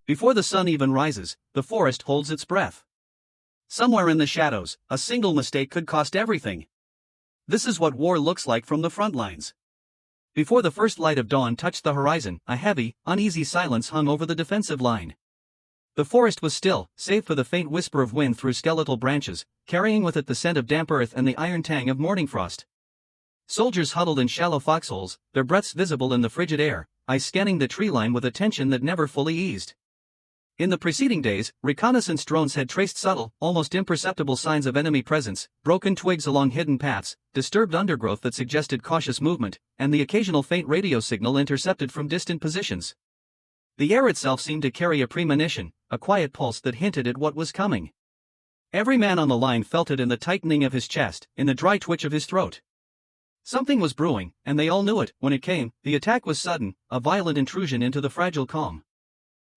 Before the sun even rises, the forest holds its breath. Somewhere in the shadows, a single mistake could cost everything. This is what war looks like from the front lines. Before the first light of dawn touched the horizon, a heavy, uneasy silence hung over the defensive line. The forest was still, save for the faint whisper of wind through skeletal branches, carrying with it the scent of damp earth and the iron tang of morning frost. Soldiers huddled in shallow foxholes, their breaths visible in the frigid air, eyes scanning the tree line with a tension that never fully eased. In the preceding days, reconnaissance drones had traced subtle, almost imperceptible signs of enemy presence, broken twigs along hidden paths, disturbed undergrowth that suggested cautious movement, and the occasional faint radio signal intercepted from distant positions. The air itself seemed to carry a premonition, a quiet pulse that hinted at what was coming. Every man on the line felt it in the tightening of his chest, in the dry twitch of his throat. Something was brewing, and they all knew it. When it came, the attack was sudden, a violent intrusion into the fragile calm.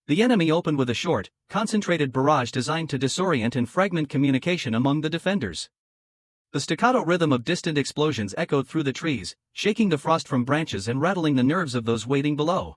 The enemy opened with a short, concentrated barrage designed to disorient and fragment communication among the defenders. The staccato rhythm of distant explosions echoed through the trees, shaking the frost from branches and rattling the nerves of those waiting below.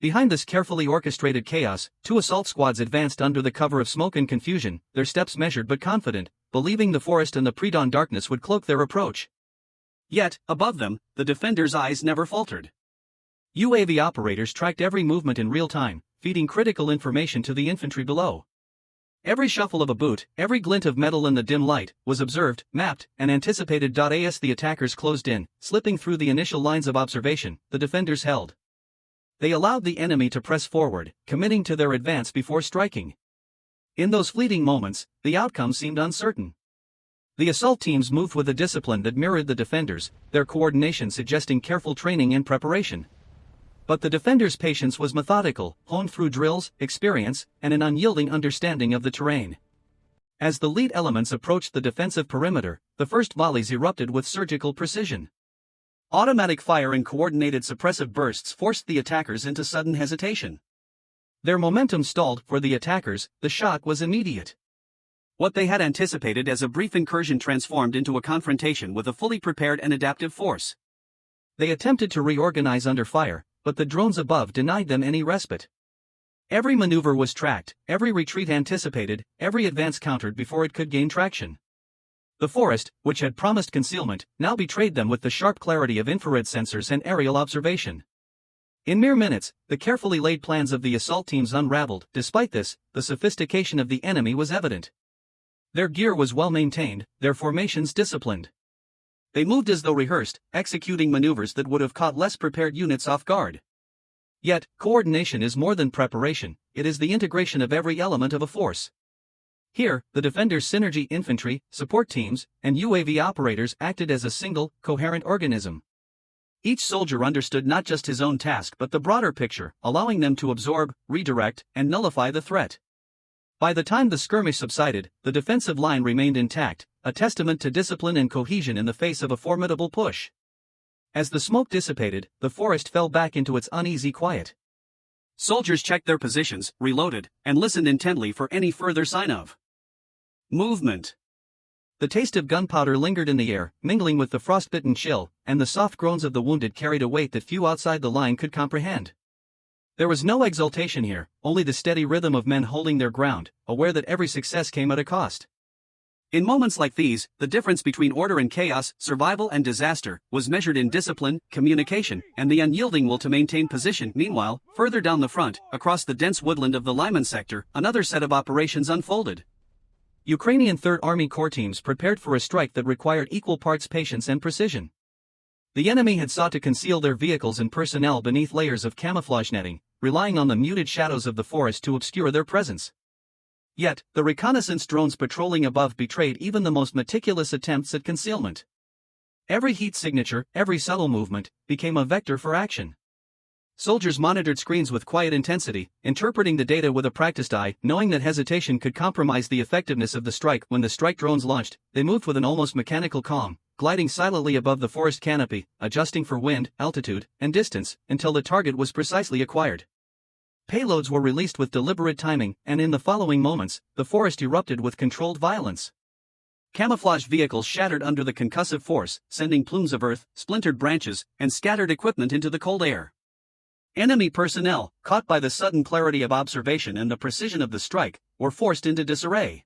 Behind this carefully orchestrated chaos, two assault squads advanced under the cover of smoke and confusion, their steps measured but confident, believing the forest and the pre-dawn darkness would cloak their approach. Yet, above them, the defenders' eyes never faltered. UAV operators tracked every movement in real time, feeding critical information to the infantry below. Every shuffle of a boot, every glint of metal in the dim light, was observed, mapped, and anticipated. As the attackers closed in, slipping through the initial lines of observation, the defenders held. They allowed the enemy to press forward, committing to their advance before striking. In those fleeting moments, the outcome seemed uncertain. The assault teams moved with a discipline that mirrored the defenders, their coordination suggesting careful training and preparation. But the defenders' patience was methodical, honed through drills, experience, and an unyielding understanding of the terrain. As the lead elements approached the defensive perimeter, the first volleys erupted with surgical precision. Automatic fire and coordinated suppressive bursts forced the attackers into sudden hesitation. Their momentum stalled. For the attackers, the shock was immediate. What they had anticipated as a brief incursion transformed into a confrontation with a fully prepared and adaptive force. They attempted to reorganize under fire, but the drones above denied them any respite. Every maneuver was tracked, every retreat anticipated, every advance countered before it could gain traction. The forest, which had promised concealment, now betrayed them with the sharp clarity of infrared sensors and aerial observation. In mere minutes, the carefully laid plans of the assault teams unraveled. Despite this, the sophistication of the enemy was evident. Their gear was well maintained, their formations disciplined. They moved as though rehearsed, executing maneuvers that would have caught less prepared units off guard. Yet, coordination is more than preparation, it is the integration of every element of a force. Here, the defenders' synergy infantry, support teams, and UAV operators acted as a single, coherent organism. Each soldier understood not just his own task but the broader picture, allowing them to absorb, redirect, and nullify the threat. By the time the skirmish subsided, the defensive line remained intact, a testament to discipline and cohesion in the face of a formidable push. As the smoke dissipated, the forest fell back into its uneasy quiet. Soldiers checked their positions, reloaded, and listened intently for any further sign of movement. The taste of gunpowder lingered in the air, mingling with the frostbitten chill, and the soft groans of the wounded carried a weight that few outside the line could comprehend. There was no exultation here, only the steady rhythm of men holding their ground, aware that every success came at a cost. In moments like these, the difference between order and chaos, survival and disaster, was measured in discipline, communication, and the unyielding will to maintain position. Meanwhile, further down the front, across the dense woodland of the Lyman sector, another set of operations unfolded. Ukrainian Third Army Corps teams prepared for a strike that required equal parts patience and precision. The enemy had sought to conceal their vehicles and personnel beneath layers of camouflage netting, relying on the muted shadows of the forest to obscure their presence. Yet, the reconnaissance drones patrolling above betrayed even the most meticulous attempts at concealment. Every heat signature, every subtle movement, became a vector for action. Soldiers monitored screens with quiet intensity, interpreting the data with a practiced eye, knowing that hesitation could compromise the effectiveness of the strike. When the strike drones launched, they moved with an almost mechanical calm, gliding silently above the forest canopy, adjusting for wind, altitude, and distance, until the target was precisely acquired. Payloads were released with deliberate timing, and in the following moments, the forest erupted with controlled violence. Camouflage vehicles shattered under the concussive force, sending plumes of earth, splintered branches, and scattered equipment into the cold air. Enemy personnel, caught by the sudden clarity of observation and the precision of the strike, were forced into disarray.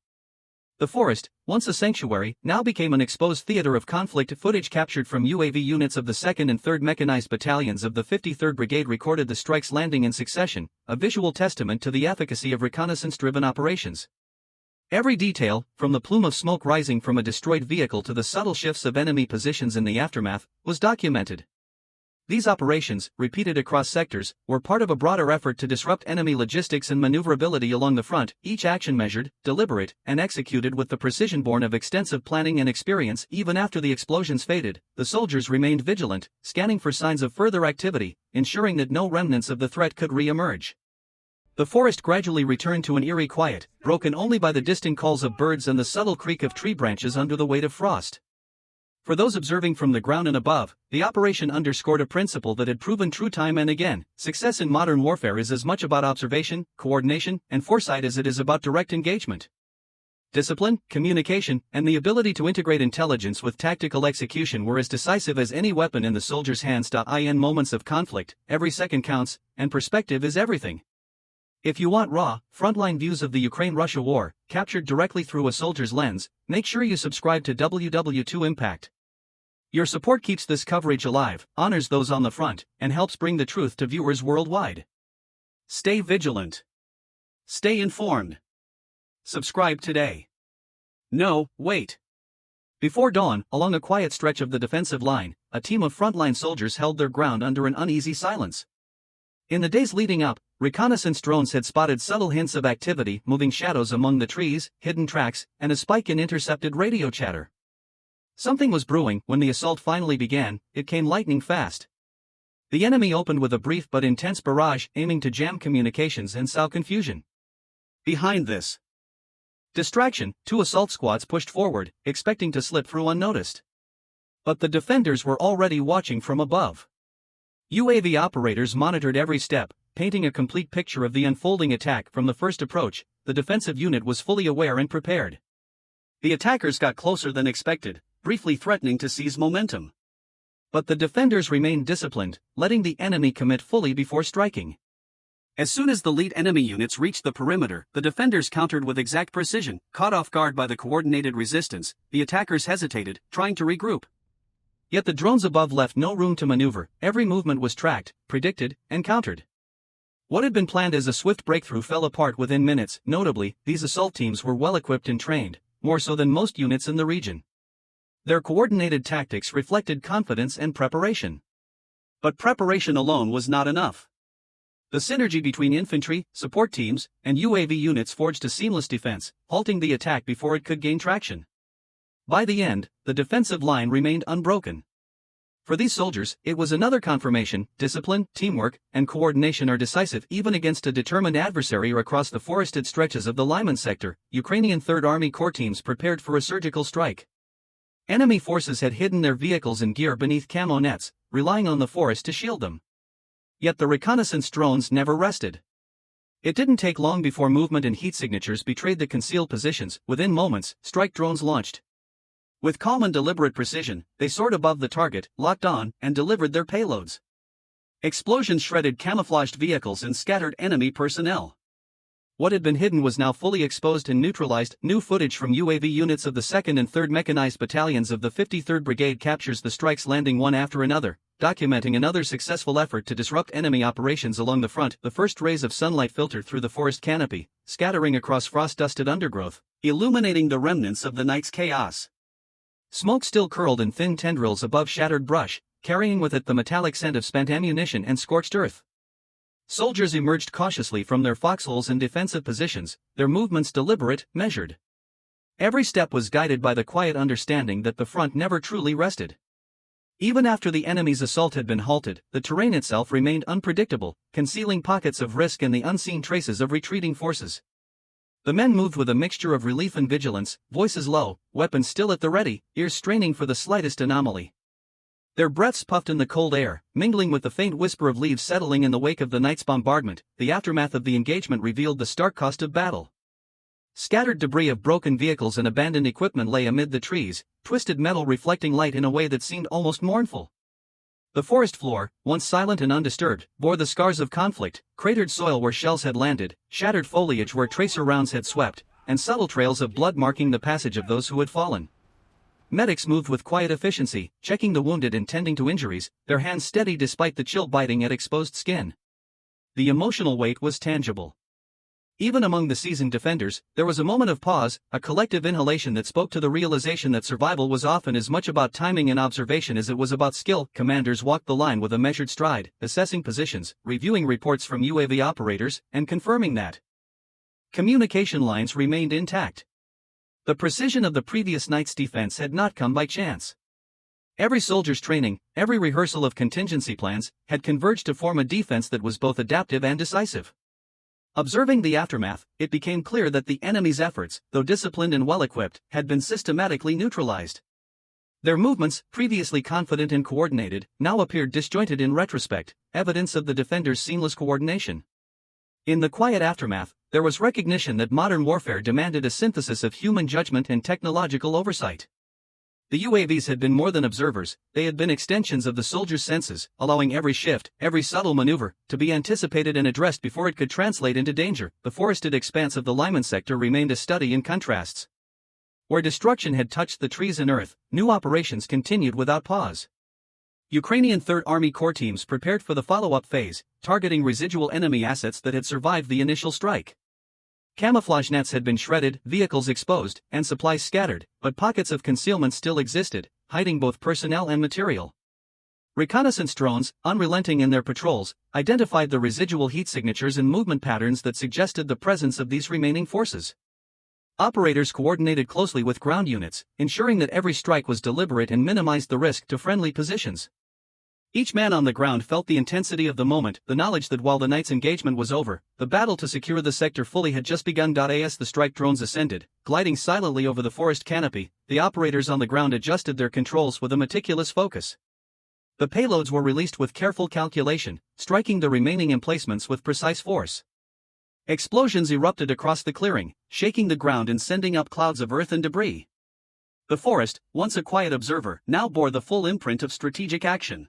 The forest, once a sanctuary, now became an exposed theater of conflict. Footage captured from UAV units of the 2nd and 3rd Mechanized Battalions of the 53rd Brigade recorded the strikes landing in succession, a visual testament to the efficacy of reconnaissance-driven operations. Every detail, from the plume of smoke rising from a destroyed vehicle to the subtle shifts of enemy positions in the aftermath, was documented. These operations, repeated across sectors, were part of a broader effort to disrupt enemy logistics and maneuverability along the front, each action measured, deliberate, and executed with the precision born of extensive planning and experience. Even after the explosions faded, the soldiers remained vigilant, scanning for signs of further activity, ensuring that no remnants of the threat could re-emerge. The forest gradually returned to an eerie quiet, broken only by the distant calls of birds and the subtle creak of tree branches under the weight of frost. For those observing from the ground and above, the operation underscored a principle that had proven true time and again: success in modern warfare is as much about observation, coordination, and foresight as it is about direct engagement. Discipline, communication, and the ability to integrate intelligence with tactical execution were as decisive as any weapon in the soldier's hands. In moments of conflict, every second counts, and perspective is everything. If you want raw, frontline views of the Ukraine-Russia war, captured directly through a soldier's lens, make sure you subscribe to WW2 Impact. Your support keeps this coverage alive, honors those on the front, and helps bring the truth to viewers worldwide. Stay vigilant. Stay informed. Subscribe today. No, wait. Before dawn, along a quiet stretch of the defensive line, a team of frontline soldiers held their ground under an uneasy silence. In the days leading up, reconnaissance drones had spotted subtle hints of activity, moving shadows among the trees, hidden tracks, and a spike in intercepted radio chatter. Something was brewing. When the assault finally began, it came lightning fast. The enemy opened with a brief but intense barrage, aiming to jam communications and sow confusion. Behind this distraction, two assault squads pushed forward, expecting to slip through unnoticed. But the defenders were already watching from above. UAV operators monitored every step, painting a complete picture of the unfolding attack. From the first approach, the defensive unit was fully aware and prepared. The attackers got closer than expected, briefly threatening to seize momentum. But the defenders remained disciplined, letting the enemy commit fully before striking. As soon as the lead enemy units reached the perimeter, the defenders countered with exact precision. Caught off guard by the coordinated resistance, the attackers hesitated, trying to regroup. Yet the drones above left no room to maneuver. Every movement was tracked, predicted, and countered. What had been planned as a swift breakthrough fell apart within minutes. Notably, these assault teams were well equipped and trained, more so than most units in the region. Their coordinated tactics reflected confidence and preparation. But preparation alone was not enough. The synergy between infantry, support teams, and UAV units forged a seamless defense, halting the attack before it could gain traction. By the end, the defensive line remained unbroken. For these soldiers, it was another confirmation: discipline, teamwork, and coordination are decisive even against a determined adversary. Across the forested stretches of the Lyman sector, Ukrainian 3rd Army Corps teams prepared for a surgical strike. Enemy forces had hidden their vehicles and gear beneath camo nets, relying on the forest to shield them. Yet the reconnaissance drones never rested. It didn't take long before movement and heat signatures betrayed the concealed positions. Within moments, strike drones launched. With calm and deliberate precision, they soared above the target, locked on, and delivered their payloads. Explosions shredded camouflaged vehicles and scattered enemy personnel. What had been hidden was now fully exposed and neutralized. New footage from UAV units of the 2nd and 3rd Mechanized Battalions of the 53rd Brigade captures the strikes landing one after another, documenting another successful effort to disrupt enemy operations along the front. The first rays of sunlight filtered through the forest canopy, scattering across frost-dusted undergrowth, illuminating the remnants of the night's chaos. Smoke still curled in thin tendrils above shattered brush, carrying with it the metallic scent of spent ammunition and scorched earth. Soldiers emerged cautiously from their foxholes and defensive positions, their movements deliberate, measured. Every step was guided by the quiet understanding that the front never truly rested. Even after the enemy's assault had been halted, the terrain itself remained unpredictable, concealing pockets of risk and the unseen traces of retreating forces. The men moved with a mixture of relief and vigilance, voices low, weapons still at the ready, ears straining for the slightest anomaly. Their breaths puffed in the cold air, mingling with the faint whisper of leaves settling in the wake of the night's bombardment. The aftermath of the engagement revealed the stark cost of battle. Scattered debris of broken vehicles and abandoned equipment lay amid the trees, twisted metal reflecting light in a way that seemed almost mournful. The forest floor, once silent and undisturbed, bore the scars of conflict, cratered soil where shells had landed, shattered foliage where tracer rounds had swept, and subtle trails of blood marking the passage of those who had fallen. Medics moved with quiet efficiency, checking the wounded and tending to injuries, their hands steady despite the chill biting at exposed skin. The emotional weight was tangible. Even among the seasoned defenders, there was a moment of pause, a collective inhalation that spoke to the realization that survival was often as much about timing and observation as it was about skill. Commanders walked the line with a measured stride, assessing positions, reviewing reports from UAV operators, and confirming that communication lines remained intact. The precision of the previous night's defense had not come by chance. Every soldier's training, every rehearsal of contingency plans, had converged to form a defense that was both adaptive and decisive. Observing the aftermath, it became clear that the enemy's efforts, though disciplined and well-equipped, had been systematically neutralized. Their movements, previously confident and coordinated, now appeared disjointed in retrospect, evidence of the defenders' seamless coordination. In the quiet aftermath, there was recognition that modern warfare demanded a synthesis of human judgment and technological oversight. The UAVs had been more than observers, they had been extensions of the soldier's senses, allowing every shift, every subtle maneuver, to be anticipated and addressed before it could translate into danger. The forested expanse of the Lyman sector remained a study in contrasts. Where destruction had touched the trees and earth, new operations continued without pause. Ukrainian 3rd Army Corps teams prepared for the follow-up phase, targeting residual enemy assets that had survived the initial strike. Camouflage nets had been shredded, vehicles exposed, and supplies scattered, but pockets of concealment still existed, hiding both personnel and material. Reconnaissance drones, unrelenting in their patrols, identified the residual heat signatures and movement patterns that suggested the presence of these remaining forces. Operators coordinated closely with ground units, ensuring that every strike was deliberate and minimized the risk to friendly positions. Each man on the ground felt the intensity of the moment, the knowledge that while the night's engagement was over, the battle to secure the sector fully had just begun. As the strike drones ascended, gliding silently over the forest canopy, the operators on the ground adjusted their controls with a meticulous focus. The payloads were released with careful calculation, striking the remaining emplacements with precise force. Explosions erupted across the clearing, shaking the ground and sending up clouds of earth and debris. The forest, once a quiet observer, now bore the full imprint of strategic action.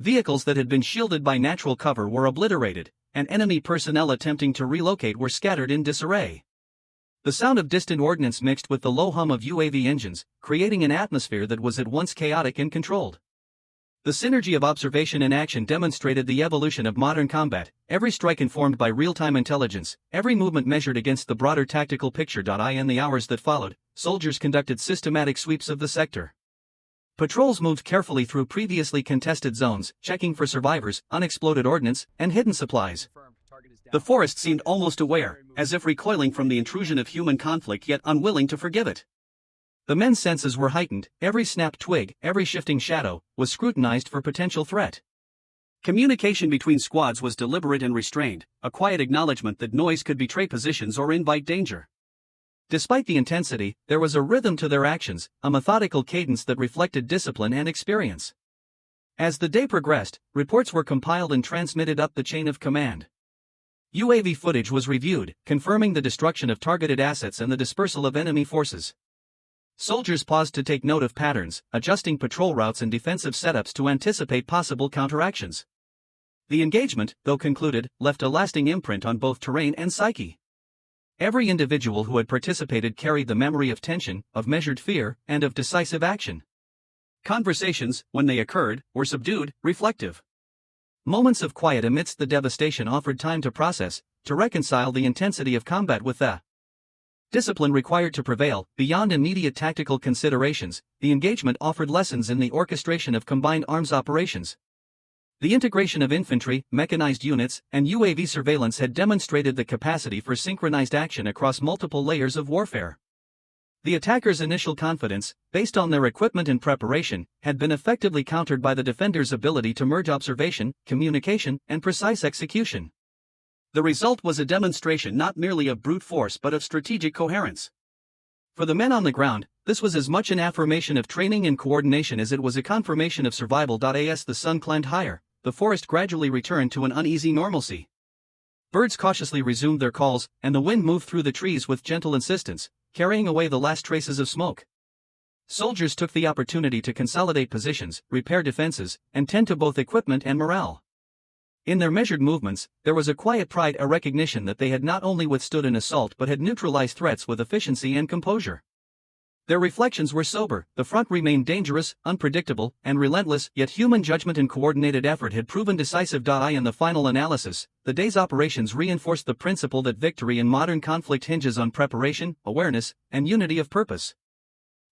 Vehicles that had been shielded by natural cover were obliterated, and enemy personnel attempting to relocate were scattered in disarray. The sound of distant ordnance mixed with the low hum of UAV engines, creating an atmosphere that was at once chaotic and controlled. The synergy of observation and action demonstrated the evolution of modern combat, every strike informed by real-time intelligence, every movement measured against the broader tactical picture. In the hours that followed, soldiers conducted systematic sweeps of the sector. Patrols moved carefully through previously contested zones, checking for survivors, unexploded ordnance, and hidden supplies. The forest seemed almost aware, as if recoiling from the intrusion of human conflict yet unwilling to forgive it. The men's senses were heightened, every snapped twig, every shifting shadow, was scrutinized for potential threat. Communication between squads was deliberate and restrained, a quiet acknowledgement that noise could betray positions or invite danger. Despite the intensity, there was a rhythm to their actions, a methodical cadence that reflected discipline and experience. As the day progressed, reports were compiled and transmitted up the chain of command. UAV footage was reviewed, confirming the destruction of targeted assets and the dispersal of enemy forces. Soldiers paused to take note of patterns, adjusting patrol routes and defensive setups to anticipate possible counteractions. The engagement, though concluded, left a lasting imprint on both terrain and psyche. Every individual who had participated carried the memory of tension, of measured fear, and of decisive action. Conversations, when they occurred, were subdued, reflective. Moments of quiet amidst the devastation offered time to process, to reconcile the intensity of combat with the discipline required to prevail. Beyond immediate tactical considerations, the engagement offered lessons in the orchestration of combined arms operations. The integration of infantry, mechanized units, and UAV surveillance had demonstrated the capacity for synchronized action across multiple layers of warfare. The attackers' initial confidence, based on their equipment and preparation, had been effectively countered by the defenders' ability to merge observation, communication, and precise execution. The result was a demonstration not merely of brute force but of strategic coherence. For the men on the ground, this was as much an affirmation of training and coordination as it was a confirmation of survival. As the sun climbed higher, the forest gradually returned to an uneasy normalcy. Birds cautiously resumed their calls, and the wind moved through the trees with gentle insistence, carrying away the last traces of smoke. Soldiers took the opportunity to consolidate positions, repair defenses, and tend to both equipment and morale. In their measured movements, there was a quiet pride, a recognition that they had not only withstood an assault but had neutralized threats with efficiency and composure. Their reflections were sober. The front remained dangerous, unpredictable, and relentless, yet human judgment and coordinated effort had proven decisive. In the final analysis, the day's operations reinforced the principle that victory in modern conflict hinges on preparation, awareness, and unity of purpose.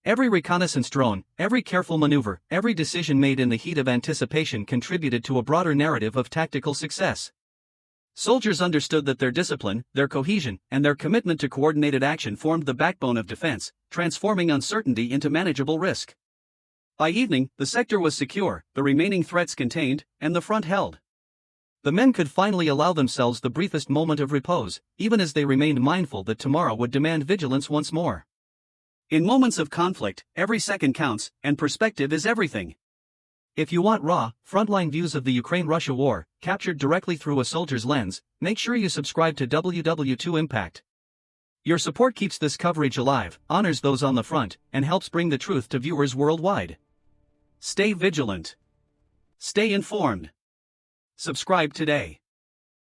Every reconnaissance drone, every careful maneuver, every decision made in the heat of anticipation contributed to a broader narrative of tactical success. Soldiers understood that their discipline, their cohesion, and their commitment to coordinated action formed the backbone of defense, transforming uncertainty into manageable risk. By evening, the sector was secure, the remaining threats contained, and the front held. The men could finally allow themselves the briefest moment of repose, even as they remained mindful that tomorrow would demand vigilance once more. In moments of conflict, every second counts, and perspective is everything. If you want raw, frontline views of the Ukraine-Russia war, captured directly through a soldier's lens, make sure you subscribe to WW2 Impact. Your support keeps this coverage alive, honors those on the front, and helps bring the truth to viewers worldwide. Stay vigilant. Stay informed. Subscribe today.